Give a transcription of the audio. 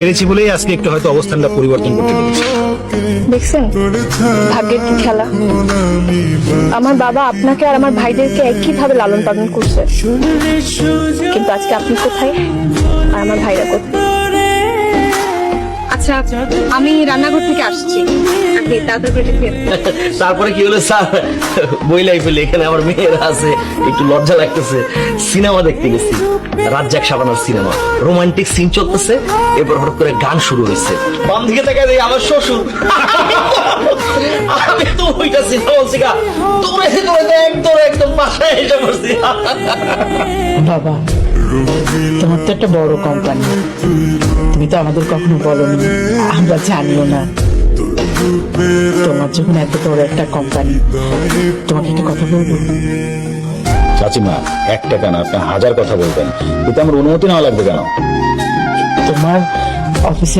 পেরেছি বলেই আজকে একটু হয়তো অবস্থানটা পরিবর্তন করতে পেরেছি। দেখছেন ভাগ্যের কি খেলা। আমার বাবা আপনাকে আর আমার ভাইদেরকে একইভাবে লালন পালন করছে, কিন্তু আজকে আপনি কোথায় আর আমার ভাইরা কোথায়? আচ্ছা আমি রান্নাঘর থেকে আসছি, আপনি তাড়াতাড়ি করে খেয়ে নেন। তারপরে কি হলো স্যার, বইলাই ফেলে এখানে আমার মেয়েরা আছে, একটু লজ্জা লাগতেছে। সিনেমা দেখতে গেছি, রাজ্জাক শাবানার সিনেমা, রোমান্টিক সিন চলতেছে, এরপর হঠাৎ করে গান শুরু হয়েছে। বাম দিকে তাকে দেখি আমার শ্বশুর। আমি তো ওইটা সিনেমা বলছি গা, দৌড়ে দৌড়ে একদম বাসায় এসে পড়ছি। বাবা, তোমার তো একটা বড় কোম্পানি, তুমি তো আমাদের কখনো বলোনি, আমরা জানিও না। তোমার যখন এত বড় একটা কোম্পানি, তোমাকে একটা কথা বলবো? চাচিমা, 1 টাকা না, আপনি 1000 কথা বলবেন, কিন্তু আমার অনুমতি নেওয়া লাগবে কেন? তোমার অফিসে